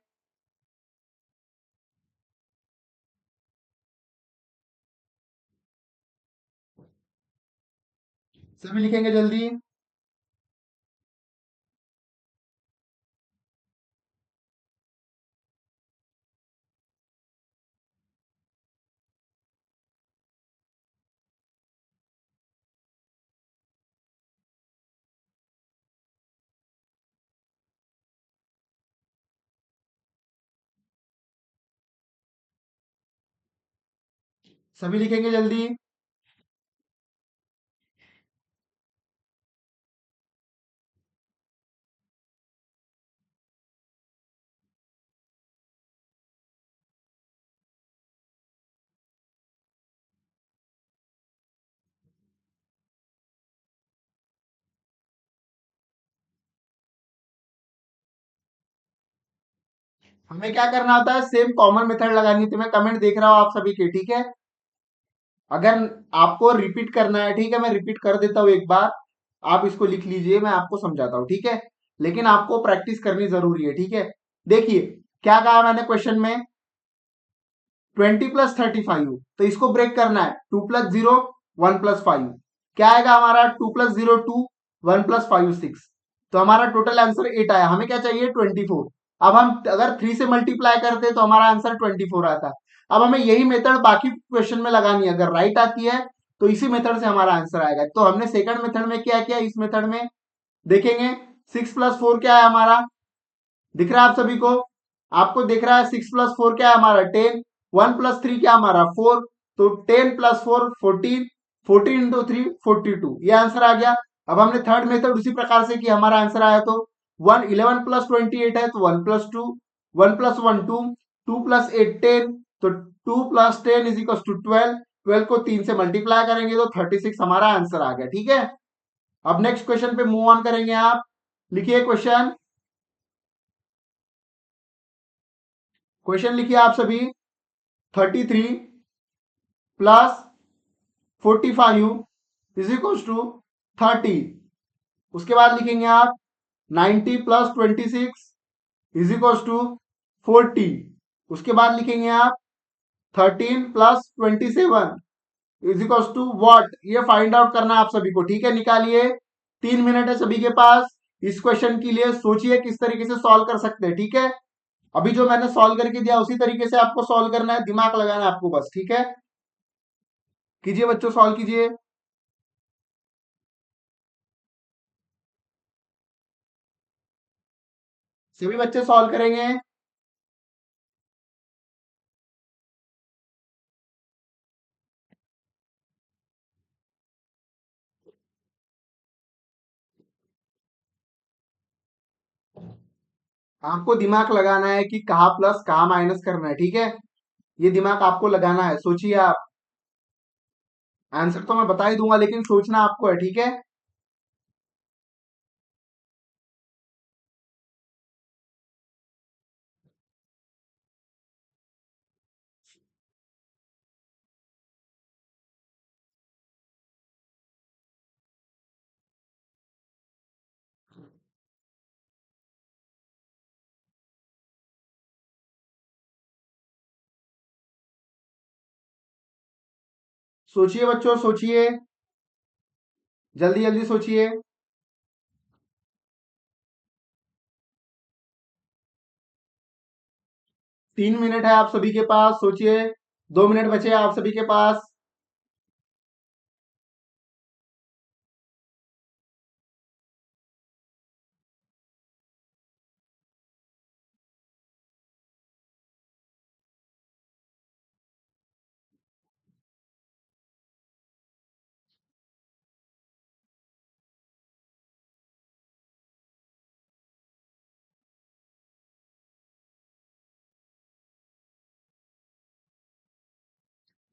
सभी लिखेंगे जल्दी। सभी लिखेंगे जल्दी। हमें क्या करना होता है, सेम कॉमन मेथड लगानी है। तो मैं कमेंट देख रहा हूँ आप सभी के, ठीक है। अगर आपको रिपीट करना है, ठीक है, मैं रिपीट कर देता हूँ एक बार, आप इसको लिख लीजिए, मैं आपको समझाता हूँ, ठीक है। लेकिन आपको प्रैक्टिस करनी जरूरी है, ठीक है। देखिए क्या कहा मैंने क्वेश्चन में, 20 + 35, तो इसको ब्रेक करना है, 2 + 0 1 + 5, क्या आएगा हमारा, 2 + 0 2, 1 + 5 6, तो हमारा टोटल आंसर 8 आया। हमें क्या चाहिए, 24। अब हम अगर 3 से मल्टीप्लाई करते तो हमारा आंसर 24 आता। अब हमें यही मेथड बाकी क्वेश्चन में लगानी है, अगर राइट आती है तो इसी मेथड से हमारा आंसर आएगा। तो हमने सेकंड मेथड में क्या किया, इस मेथड में देखेंगे 6 + 4 क्या है हमारा, दिख रहा है आप सभी को, आपको दिख रहा है 6 + 4 क्या है हमारा 10, 1 + 3 क्या हमारा 4, तो 10 + 4 14, 14 × 3 42, ये आंसर आ गया। अब हमने थर्ड मेथड उसी प्रकार से किया, हमारा आंसर आया तो 11 + 28 है, तो 1 + 2, 1 + 1 2, 2 + 8 10, तो 2 + 10 = 12, 12 को 3 से मल्टीप्लाई करेंगे तो 36 हमारा आंसर आ गया, ठीक है। अब नेक्स्ट क्वेश्चन पे मूव ऑन करेंगे, आप लिखिए क्वेश्चन, क्वेश्चन लिखिए आप सभी, 33 + 45 = 30, उसके बाद लिखेंगे आप 90 + 26 = 40, उसके बाद लिखेंगे आप 13 + 27 वॉट, ये फाइंड आउट करना है आप सभी को, ठीक है। निकालिए, 3 मिनट है सभी के पास। इस क्वेश्चन के लिए सोचिए किस तरीके से सॉल्व कर सकते हैं, ठीक है। अभी जो मैंने सॉल्व करके दिया उसी तरीके से आपको सॉल्व करना है, दिमाग लगाना है आपको बस, ठीक है। कीजिए बच्चों, सॉल्व कीजिए। सभी बच्चे सॉल्व करेंगे। आपको दिमाग लगाना है कि कहाँ प्लस कहाँ माइनस करना है, ठीक है। ये दिमाग आपको लगाना है, सोचिए आप। आंसर तो मैं बता ही दूंगा, लेकिन सोचना आपको है, ठीक है। सोचिए बच्चों, सोचिए, जल्दी जल्दी सोचिए। 3 मिनट है आप सभी के पास, सोचिए। 2 मिनट बचे हैं आप सभी के पास।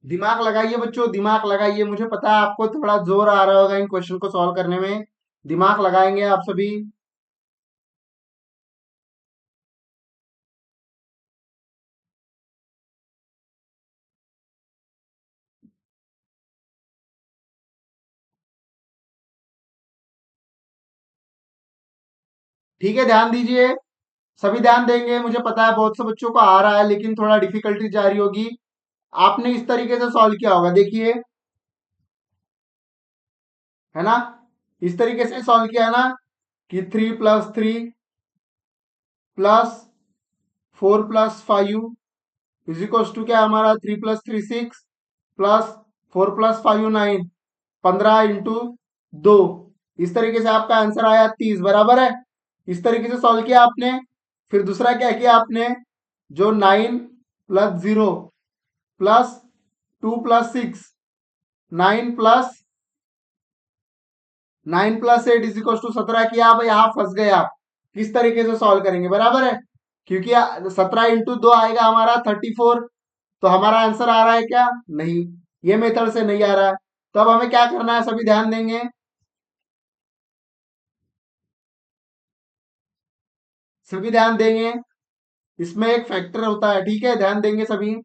दिमाग लगाइए बच्चों, दिमाग लगाइए, मुझे पता है आपको थोड़ा जोर आ रहा होगा इन क्वेश्चन को सॉल्व करने में। दिमाग लगाएंगे आप सभी। ठीक है, ध्यान दीजिए, सभी ध्यान देंगे। मुझे पता है बहुत से बच्चों को आ रहा है, लेकिन थोड़ा डिफिकल्टी जा रही होगी। आपने इस तरीके से सॉल्व किया होगा, देखिए, है ना। इस तरीके से सॉल्व किया है ना, कि 3 + 3 + 4 + 5 क्या है हमारा, 3 + 3 6 प्लस 4 + 5 9, 15 × 2, इस तरीके से आपका आंसर आया 30, बराबर है। इस तरीके से सॉल्व किया आपने। फिर दूसरा क्या किया आपने, जो 9 + 0 प्लस 2 + 6, 9 + 8 = 17 किया। अब यहाँ फंस गए आप, किस तरीके से सॉल्व करेंगे, बराबर है। क्योंकि 17 × 2 आएगा हमारा 34, तो हमारा आंसर आ रहा है क्या, नहीं, ये मेथड से नहीं आ रहा है। तो अब हमें क्या करना है, सभी ध्यान देंगे, सभी ध्यान देंगे। इसमें एक फैक्टर होता है, ठीक है, ध्यान देंगे सभी।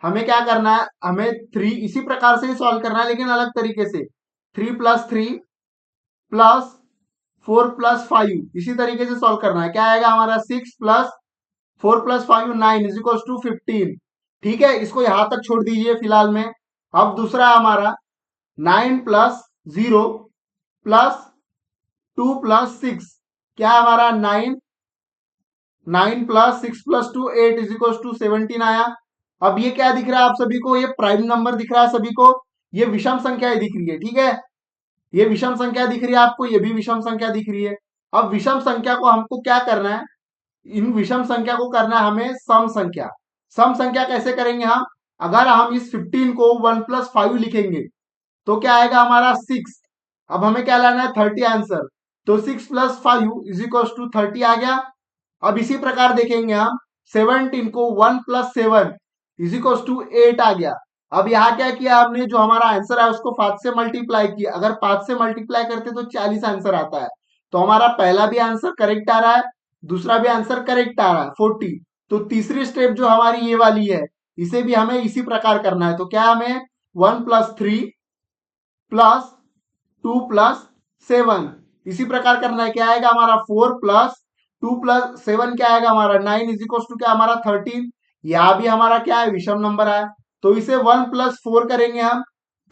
हमें क्या करना है, हमें थ्री इसी प्रकार से ही सॉल्व करना है लेकिन अलग तरीके से। 3+3 + 4 + 5 इसी तरीके से सॉल्व करना है। क्या आएगा हमारा, 6 + 4 + 5 9 = 15। ठीक है, इसको यहां तक छोड़ दीजिए फिलहाल में। अब दूसरा है हमारा 9 + 0 + 2 + 6। क्या है हमारा, 9 + 6 + 2 8 = 17 आया। अब ये क्या दिख रहा है आप सभी को, ये प्राइम नंबर दिख रहा है सभी को, ये विषम संख्याएं दिख रही है, ठीक है। ये विषम संख्या दिख रही है आपको, ये भी विषम संख्या दिख रही है। अब विषम संख्या को हमको क्या करना है, इन विषम संख्या को करना है हमें सम संख्या। सम संख्या कैसे करेंगे हम, अगर हम इस 15 को 1 + 5 लिखेंगे तो क्या आएगा हमारा 6। अब हमें क्या लाना है, 30 आंसर। तो 6 + 5 = 30 आ गया। अब इसी प्रकार देखेंगे हम 17 को 1 + 7 = 8 आ गया। अब यहाँ क्या किया हमने, जो हमारा आंसर है उसको 5 से मल्टीप्लाई किया। अगर 5 से मल्टीप्लाई करते तो 40 आंसर आता है। तो हमारा पहला भी आंसर करेक्ट आ रहा है, दूसरा भी आंसर करेक्ट आ रहा है 40। तो तीसरी स्टेप जो हमारी ये वाली है, इसे भी हमें इसी प्रकार करना है। तो क्या हमें 1 + 3 + 2 + 7 इसी प्रकार करना है। क्या आएगा हमारा, 4 + 2 + 7 क्या आएगा हमारा, 9 क्या हमारा 13। यहां भी हमारा क्या है, विषम नंबर है। तो इसे 1 + 4 करेंगे हम,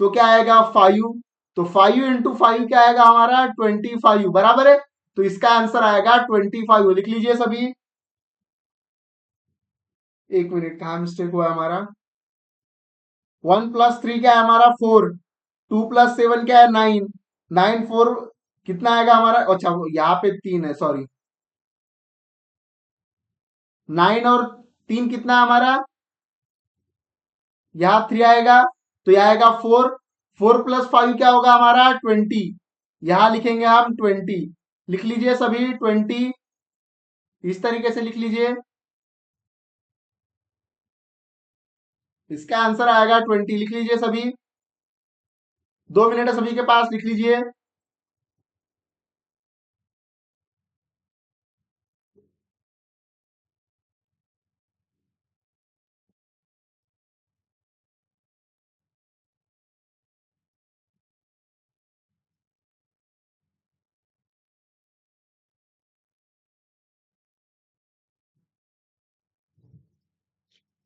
तो क्या आएगा 5। तो 5 × 5 क्या आएगा हमारा, 25 बराबर है। तो इसका आंसर आएगा 25। लिख लीजिए सभी। एक मिनट, कहाँ मिस्टेक हुआ हमारा। 1 + 3 क्या है हमारा, 4। 2 + 7 क्या है, 9। 9 4 कितना आएगा हमारा, अच्छा यहाँ पे 3 है, सॉरी। 9 और 3 कितना है हमारा, यहाँ 3 आएगा। तो यह आएगा 4। 4 + 5 क्या होगा हमारा, 20। यहां लिखेंगे हम 20। लिख लीजिए सभी 20, इस तरीके से लिख लीजिए। इसका आंसर आएगा 20, लिख लीजिए सभी। 2 मिनट है सभी के पास, लिख लीजिए।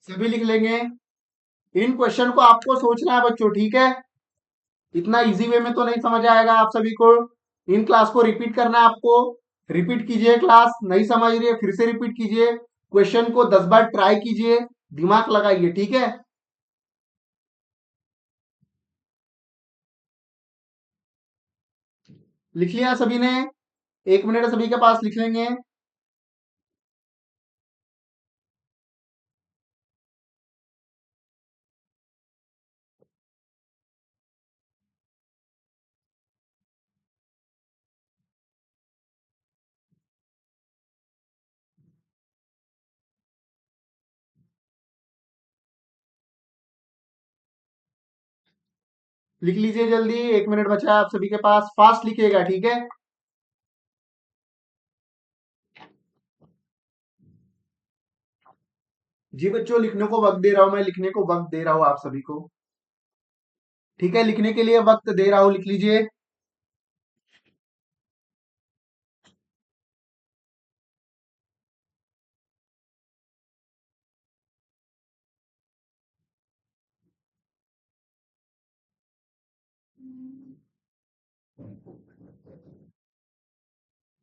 सभी लिख लेंगे। इन क्वेश्चन को आपको सोचना है बच्चों, ठीक है। इतना इजी वे में तो नहीं समझ आएगा आप सभी को। इन क्लास को रिपीट करना है आपको। रिपीट कीजिए, क्लास नहीं समझ रही है फिर से रिपीट कीजिए, क्वेश्चन को 10 बार ट्राई कीजिए, दिमाग लगाइए, ठीक है। लिख लिया सभी ने, 1 मिनट सभी के पास, लिख लेंगे। लिख लीजिए जल्दी, 1 मिनट बचा है आप सभी के पास, फास्ट लिखिएगा, ठीक है। जी बच्चों, लिखने को वक्त दे रहा हूं मैं, लिखने को वक्त दे रहा हूं आप सभी को, ठीक है। लिखने के लिए वक्त दे रहा हूं, लिख लीजिए।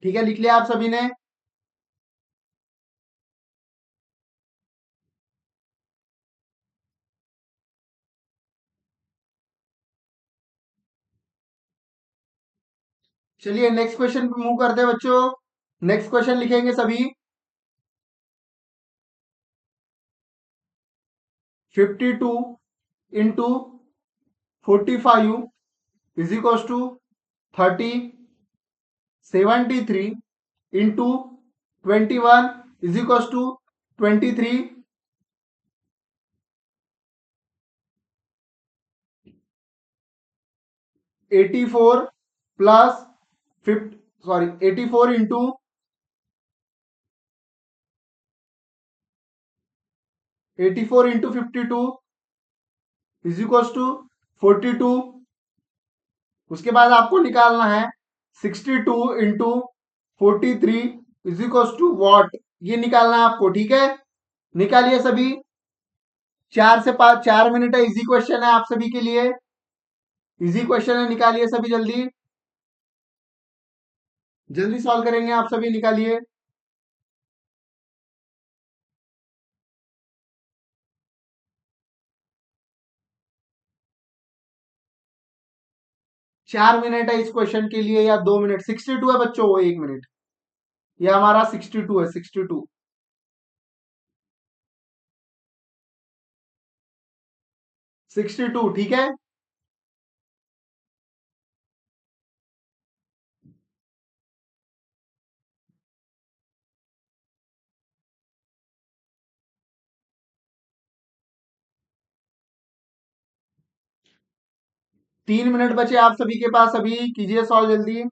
ठीक है, लिख लिया आप सभी ने। चलिए नेक्स्ट क्वेश्चन पे मूव करते हैं बच्चों। नेक्स्ट क्वेश्चन लिखेंगे सभी। 52 × 45 = 30। 73 × 21 = 23। 84 plus 50, sorry 84 into 84 into 52 is equal to 42। उसके बाद आपको निकालना है 62 into 43 is equal to what, ये निकालना है आपको, ठीक है। निकालिए सभी। 4 से 5 4 मिनट है, इजी क्वेश्चन है आप सभी के लिए, इजी क्वेश्चन है, निकालिए सभी जल्दी, जल्दी सॉल्व करेंगे आप सभी, निकालिए। 4 मिनट है इस क्वेश्चन के लिए या 2 मिनट, 62 है बच्चों, वो 1 मिनट, ये हमारा 62 है, 62। 62 ठीक है। 3 मिनट बचे आप सभी के पास, अभी कीजिए सॉल्व जल्दी।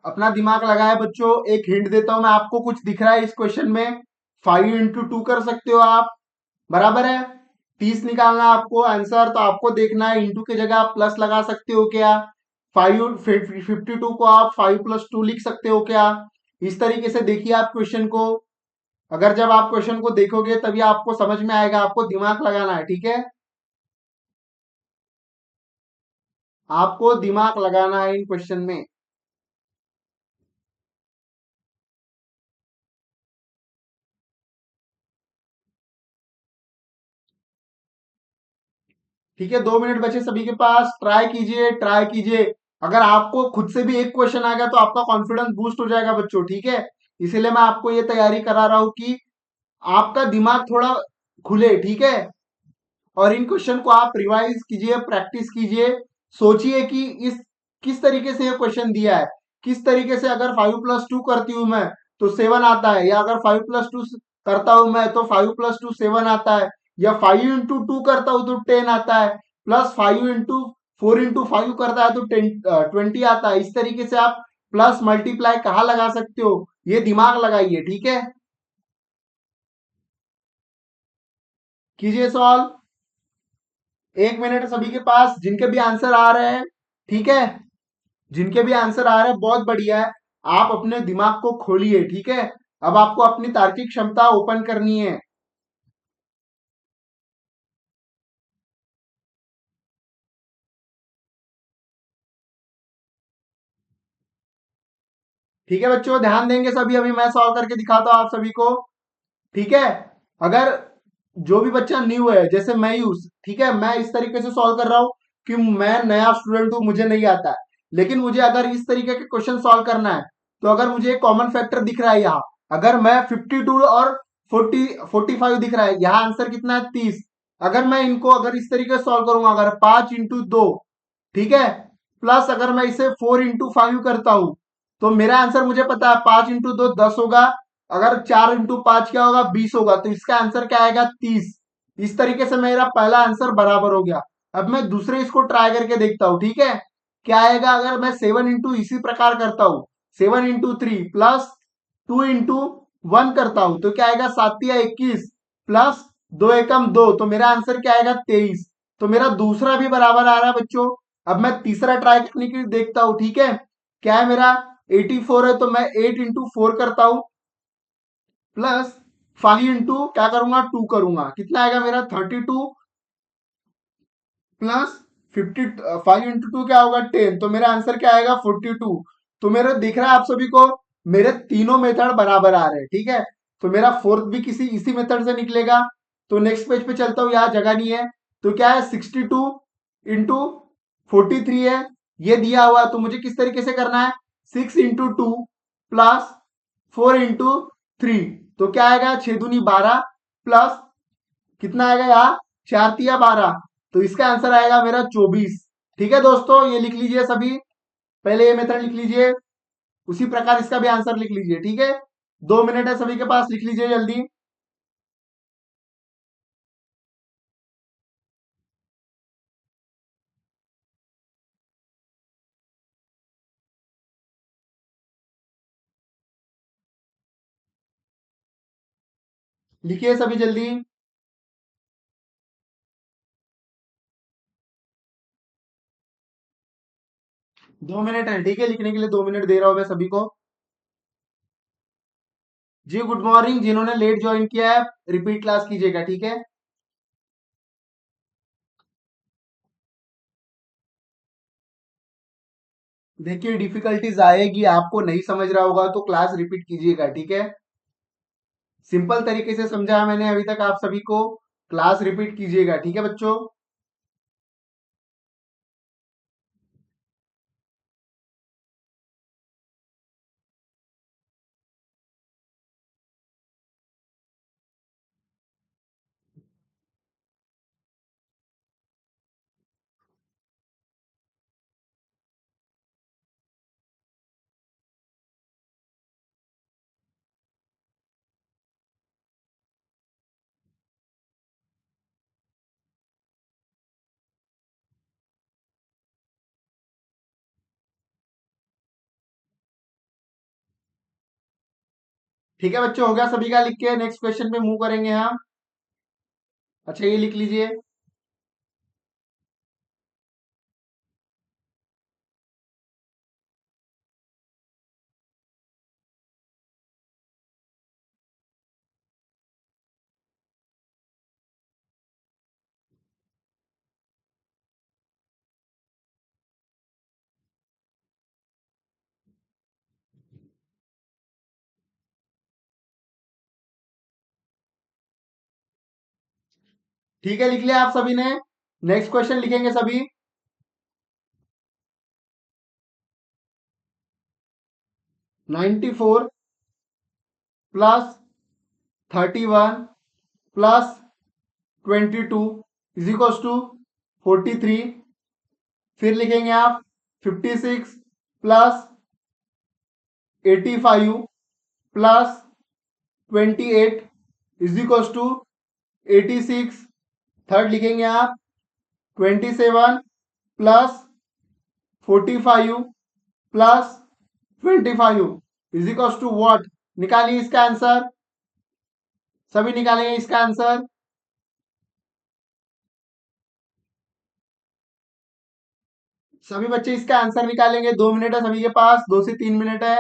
अपना दिमाग लगाए बच्चों, एक हिंट देता हूं मैं आपको, कुछ दिख रहा है इस क्वेश्चन में, 5 इंटू 2 कर सकते हो आप, बराबर है। 30 निकालना है आपको आंसर, तो आपको देखना है इंटू की जगह आप प्लस लगा सकते हो क्या, 52 को आप 5 + 2 लिख सकते हो क्या, इस तरीके से देखिए आप क्वेश्चन को। अगर जब आप क्वेश्चन को देखोगे तभी आपको समझ में आएगा, आपको दिमाग लगाना है, ठीक है। आपको दिमाग लगाना है इन क्वेश्चन में। ठीक है, 2 मिनट बचे सभी के पास, ट्राई कीजिए, ट्राई कीजिए। अगर आपको खुद से भी एक क्वेश्चन आ गया तो आपका कॉन्फिडेंस बूस्ट हो जाएगा बच्चों, ठीक है। इसीलिए मैं आपको ये तैयारी करा रहा हूं कि आपका दिमाग थोड़ा खुले, ठीक है। और इन क्वेश्चन को आप रिवाइज कीजिए, प्रैक्टिस कीजिए, सोचिए कि इस किस तरीके से ये क्वेश्चन दिया है, किस तरीके से अगर 5 + 2 करती हूं मैं तो 7 आता है, या अगर 5 + 2 करता हूं मैं तो 5 + 2 7 आता है, या 5 इंटू 2 करता हूं तो 10 आता है, प्लस 5 इंटू 4 इंटू 5 करता है तो 20 आता है। इस तरीके से आप प्लस मल्टीप्लाई कहाँ लगा सकते हो, ये दिमाग लगाइए, ठीक है। कीजिए सॉल्व। 1 मिनट सभी के पास, जिनके भी आंसर आ रहे हैं, ठीक है, जिनके भी आंसर आ रहे हैं बहुत बढ़िया है। आप अपने दिमाग को खोलिए, ठीक है। अब आपको अपनी तार्किक क्षमता ओपन करनी है। ठीक है बच्चों, ध्यान देंगे सभी, अभी मैं सॉल्व करके दिखाता हूं आप सभी को, ठीक है। अगर जो भी बच्चा न्यू है, जैसे मैं ही हूं, ठीक है, मैं इस तरीके से सॉल्व कर रहा हूं कि मैं नया स्टूडेंट हूं, मुझे नहीं आता है, लेकिन मुझे अगर इस तरीके के क्वेश्चन सॉल्व करना है तो अगर मुझे एक कॉमन फैक्टर दिख रहा है यहाँ, अगर मैं 52 और 45 दिख रहा है, यहाँ आंसर कितना है 30, अगर मैं इनको अगर इस तरीके से सॉल्व करूंगा, अगर 5 इंटू 2, ठीक है, प्लस अगर मैं इसे 4 इंटू 5 करता हूं, तो मेरा आंसर मुझे पता है 5 इंटू 2 10 होगा, अगर 4 इंटू 5 क्या होगा 20 होगा, तो इसका आंसर क्या आएगा 30। इस तरीके से मेरा पहला आंसर बराबर हो गया। अब मैं दूसरे इसको ट्राई करके देखता हूं, ठीक है। क्या आएगा अगर मैं 7 इंटू इसी प्रकार करता हूं, 7 इंटू 3 प्लस 2 इंटू 1 करता हूं, तो क्या आएगा 7 या 21 प्लस 2 एकम 2, तो मेरा आंसर क्या आएगा 23। तो मेरा दूसरा भी बराबर आ रहा है बच्चों। अब मैं तीसरा ट्राई करने के लिए देखता हूं, ठीक है। क्या है मेरा 84 है, तो मैं 8 इंटू 4 करता हूं, प्लस 5 इंटू क्या करूंगा 2 करूंगा, कितना आएगा मेरा 32 प्लस 5 इंटू 2 क्या होगा 10, तो मेरा आंसर क्या आएगा 42। तो मेरा दिख रहा है आप सभी को, मेरे तीनों मेथड बराबर आ रहे हैं, ठीक है। तो मेरा फोर्थ भी किसी इसी मेथड से निकलेगा। तो नेक्स्ट पेज पे चलता हूँ, यहाँ जगह नहीं है, तो क्या है 62 इंटू 43 है, ये दिया हुआ है, तो मुझे किस तरीके से करना है 6 इंटू 2 प्लस 4 इंटू 3, तो क्या आएगा 6 दूनी 12 प्लस कितना आएगा यहाँ 4 तिया 12, तो इसका आंसर आएगा मेरा 24। ठीक है दोस्तों, ये लिख लीजिए सभी, पहले ये मेथड लिख लीजिए। उसी प्रकार इसका भी आंसर लिख लीजिए, ठीक है। 2 मिनट है सभी के पास, लिख लीजिए जल्दी। लिखिए सभी जल्दी। 2 मिनट है, ठीक है, लिखने के लिए 2 मिनट दे रहा हूं मैं सभी को। जी गुड मॉर्निंग, जिन्होंने लेट ज्वाइन किया है रिपीट क्लास कीजिएगा, ठीक है। देखिए डिफिकल्टीज आएगी, आपको नहीं समझ रहा होगा तो क्लास रिपीट कीजिएगा, ठीक है। सिंपल तरीके से समझाया मैंने अभी तक आप सभी को, क्लास रिपीट कीजिएगा, ठीक है बच्चों। ठीक है बच्चों, हो गया सभी का लिख के, नेक्स्ट क्वेश्चन पे मूव करेंगे हम। अच्छा ये लिख लीजिए। ठीक है, लिख लिया आप सभी ने। नेक्स्ट क्वेश्चन लिखेंगे सभी। 94 plus 31 plus 22 is equal to 43। फिर लिखेंगे आप 56 plus 85 plus 28 is equal to 86। Third लिखेंगे आप 27 plus 45 plus 25 is equal to what. निकालिए इसका आंसर, सभी निकालेंगे इसका आंसर। सभी बच्चे इसका आंसर निकालेंगे, 2 मिनट है सभी के पास, 2 से 3 मिनट है।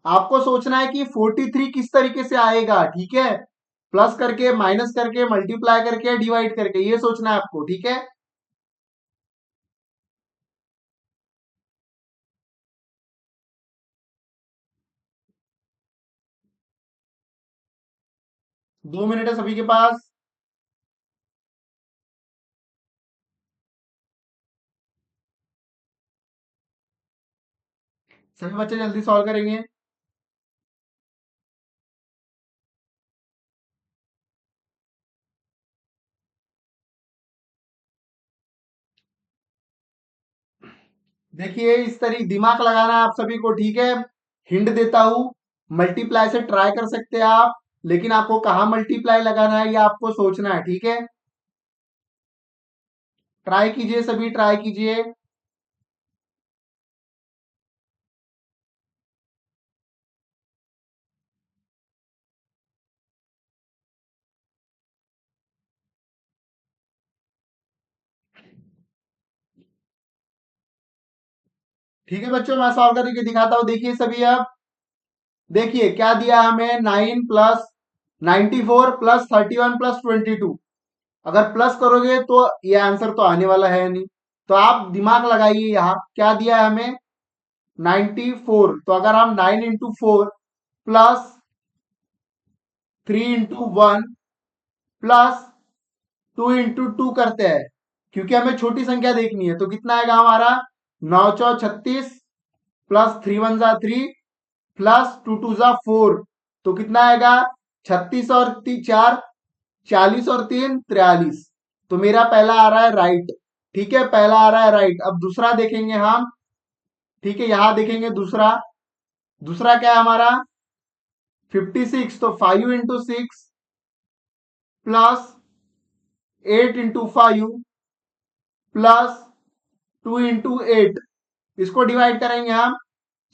आपको सोचना है कि 43 किस तरीके से आएगा, ठीक है। प्लस करके, माइनस करके, मल्टीप्लाई करके, डिवाइड करके, ये सोचना है आपको, ठीक है। दो मिनट है सभी के पास। सभी बच्चे जल्दी सॉल्व करेंगे। देखिए इस तरीके दिमाग लगाना है आप सभी को, ठीक है। हिंट देता हूं, मल्टीप्लाई से ट्राई कर सकते हैं आप, लेकिन आपको कहाँ मल्टीप्लाई लगाना है ये आपको सोचना है, ठीक है। ट्राई कीजिए सभी, ट्राई कीजिए। ठीक है बच्चों, मैं सॉल्व करके दिखाता हूं, देखिए सभी अब। देखिए क्या दिया हमें, 9 प्लस 94 प्लस 31 प्लस 22। अगर प्लस करोगे तो ये आंसर तो आने वाला है नहीं, तो आप दिमाग लगाइए, यहाँ क्या दिया है हमें, 94। तो अगर हम 9 into 4 plus 3 into 1 plus 2 into 2 करते हैं, क्योंकि हमें छोटी संख्या देखनी है, तो कितना आएगा हमारा, 9 चौ 36 प्लस 3 1 जा 3 प्लस 2 2 जा 4। तो कितना आएगा, 36 और 4 40 और 3 43। तो मेरा पहला आ रहा है राइट। ठीक है, पहला आ रहा है राइट। अब दूसरा देखेंगे हम। ठीक है, यहां देखेंगे दूसरा। दूसरा क्या है हमारा? 56, तो 5 × 6 प्लस 8 × 5 प्लस 2 × 8, इसको डिवाइड करेंगे हम,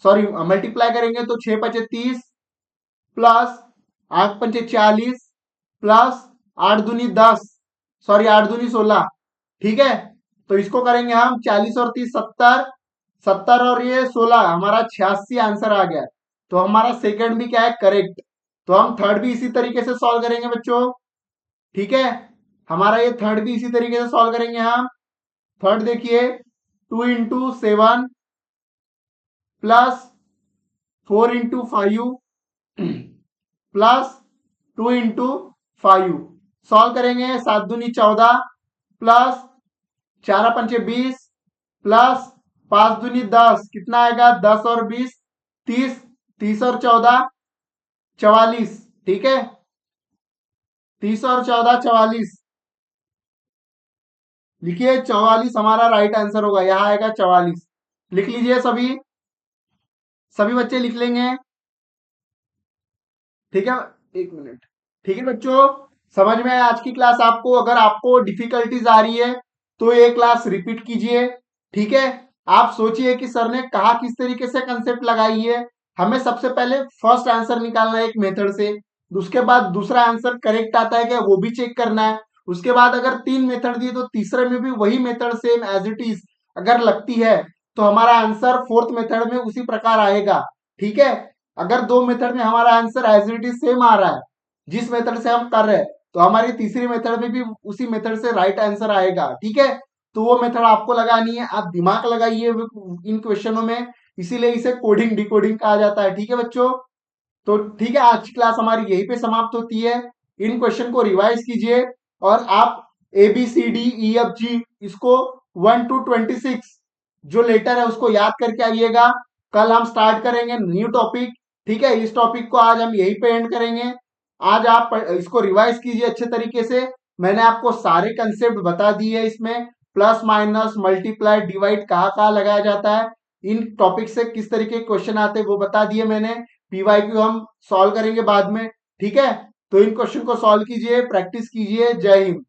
सॉरी मल्टीप्लाई करेंगे तो 6 × 5 = 30 प्लस 8 × 5 = 40 प्लस 8 दूनी 10, सॉरी 8 दूनी 16। ठीक है, तो इसको करेंगे हम 40 और 30 70, 70 और ये 16 हमारा 86 आंसर आ गया। तो हमारा सेकंड भी क्या है? करेक्ट। तो हम थर्ड भी इसी तरीके से सॉल्व करेंगे बच्चों। ठीक है, हमारा ये थर्ड भी इसी तरीके से सॉल्व करेंगे हम। थर्ड देखिए, 2 × 7 प्लस 4 × 5 प्लस 2 × 5 सॉल्व करेंगे। 7 दूनी 14 प्लस 4 × 5 = 20 प्लस 5 दूनी 10, कितना आएगा? 10 और 20 30, 30 और 14 44। ठीक है, 30 और 14 44। लिखिए 44 हमारा राइट आंसर होगा, यहां आएगा 44। लिख लीजिए सभी, सभी बच्चे लिख लेंगे। ठीक है, एक मिनट। ठीक है बच्चों, समझ में आया आज की क्लास आपको? अगर आपको डिफिकल्टीज आ रही है तो ये क्लास रिपीट कीजिए। ठीक है, आप सोचिए कि सर ने कहा किस तरीके से कंसेप्ट लगाई है। हमें सबसे पहले फर्स्ट आंसर निकालना है एक मेथड से, उसके बाद दूसरा आंसर करेक्ट आता है क्या वो भी चेक करना है। उसके बाद अगर 3 मेथड दिए तो तीसरे में भी वही method same as it is अगर लगती है तो हमारा आंसर फोर्थ मेथड में उसी प्रकार आएगा। ठीक है, अगर 2 मेथड में हमारा answer as it is same आ रहा है जिस मेथड से हम कर रहे हैं, तो हमारी तीसरी मेथड में भी उसी मेथड से राइट आंसर आएगा। ठीक है, तो वो मेथड आपको लगानी है, आप दिमाग लगाइए इन क्वेश्चनों में, इसीलिए इसे कोडिंग डिकोडिंग कहा जाता है। ठीक है बच्चों, तो ठीक है, आज की क्लास हमारी यहीं पे समाप्त होती है। इन क्वेश्चन को रिवाइज कीजिए और आप ABCDEFG इसको 1 to 26 जो लेटर है उसको याद करके आइएगा। कल हम स्टार्ट करेंगे न्यू टॉपिक। ठीक है, इस टॉपिक को आज हम यहीं पे एंड करेंगे। आज आप इसको रिवाइज कीजिए अच्छे तरीके से। मैंने आपको सारे कंसेप्ट बता दिए है, इसमें प्लस माइनस मल्टीप्लाई डिवाइड कहाँ कहाँ लगाया जाता है, इन टॉपिक से किस तरीके के क्वेश्चन आते हैं वो बता दिए मैंने। PYQ हम सॉल्व करेंगे बाद में। ठीक है, तो इन क्वेश्चन को सॉल्व कीजिए, प्रैक्टिस कीजिए। जय हिंद।